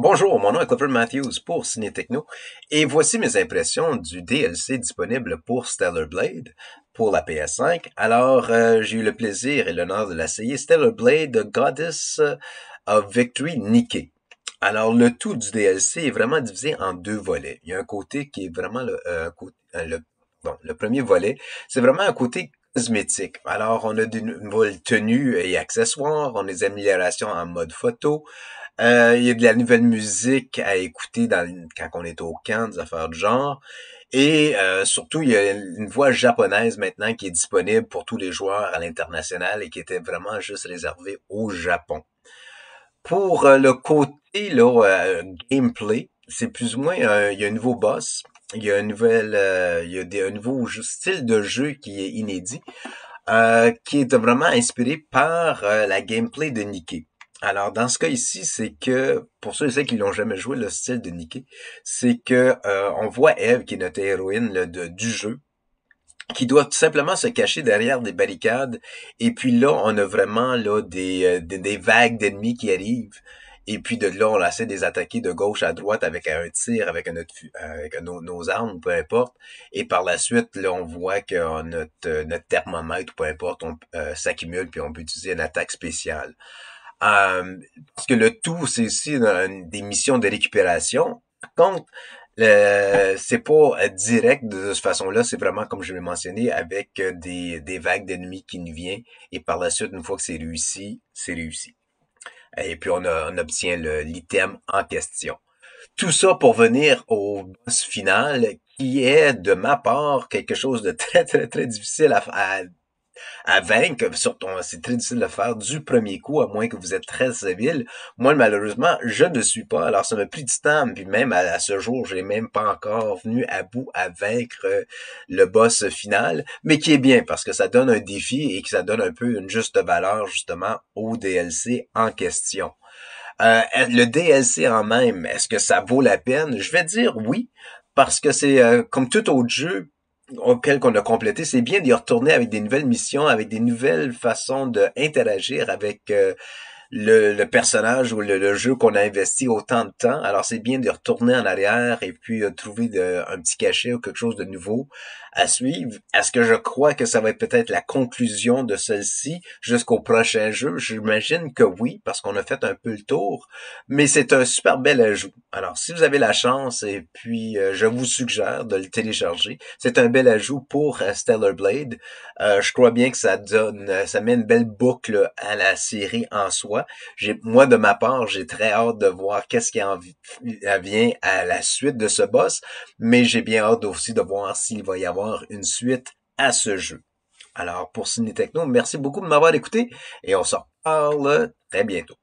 Bonjour, mon nom est Clifford Matthews pour Ciné Techno et voici mes impressions du DLC disponible pour Stellar Blade pour la PS5. Alors, j'ai eu le plaisir et l'honneur de l'essayer. Stellar Blade, Goddess of Victory Nikki. Alors, le tout du DLC est vraiment divisé en deux volets. Il y a un côté qui est vraiment le premier volet, c'est vraiment un côté cosmétique. Alors, on a de nouvelles tenues et accessoires, on a des améliorations en mode photo, il y a de la nouvelle musique à écouter quand on est au camp, des affaires du genre. Et surtout, il y a une voix japonaise maintenant qui est disponible pour tous les joueurs à l'international et qui était vraiment juste réservée au Japon. Pour le côté là, gameplay, c'est plus ou moins il y a un nouveau boss, il y a un nouveau style de jeu qui est inédit, qui est vraiment inspiré par la gameplay de Nikke. Alors, dans ce cas ici, c'est que, pour ceux et celles qui n'ont jamais joué le style de Nikke, c'est que on voit Eve, qui est notre héroïne là, du jeu, qui doit tout simplement se cacher derrière des barricades. Et puis là, on a vraiment là des vagues d'ennemis qui arrivent. Et puis de là, on essaie de les attaquer de gauche à droite avec un tir, avec nos armes, peu importe. Et par la suite, là, on voit que notre thermomètre, peu importe, s'accumule, puis on peut utiliser une attaque spéciale. Parce que le tout, c'est aussi des missions de récupération. Par contre, c'est pas direct de cette façon-là, c'est vraiment, comme je l'ai mentionné, avec des vagues d'ennemis qui nous viennent. Et par la suite, une fois que c'est réussi, c'est réussi. Et puis on obtient l'item en question. Tout ça pour venir au boss final, qui est, de ma part, quelque chose de très, très, très difficile à vaincre. Surtout, c'est très difficile de le faire du premier coup, à moins que vous êtes très habile. Moi, malheureusement, je ne suis pas. Alors, ça m'a pris du temps. Puis même à ce jour, j'ai même pas encore venu à bout à vaincre le boss final. Mais qui est bien, parce que ça donne un défi et que ça donne un peu une juste valeur, justement, au DLC en question. Le DLC en même, est-ce que ça vaut la peine? Je vais dire oui, parce que c'est comme tout autre jeu auquel qu'on a complété, c'est bien d'y retourner avec des nouvelles missions, avec des nouvelles façons d'interagir avec le personnage ou le jeu qu'on a investi autant de temps. Alors c'est bien de retourner en arrière et puis trouver un petit cachet ou quelque chose de nouveau à suivre. Est-ce que je crois que ça va être peut-être la conclusion de celle-ci jusqu'au prochain jeu? J'imagine que oui, parce qu'on a fait un peu le tour, mais c'est un super bel ajout. Alors si vous avez la chance, et puis je vous suggère de le télécharger, c'est un bel ajout pour Stellar Blade. Je crois bien que ça met une belle boucle à la série en soi. Moi, de ma part, j'ai très hâte de voir qu'est-ce qui en vient à la suite de ce boss, mais j'ai bien hâte aussi de voir s'il va y avoir une suite à ce jeu. Alors, pour Ciné Techno, merci beaucoup de m'avoir écouté et on se reparle très bientôt.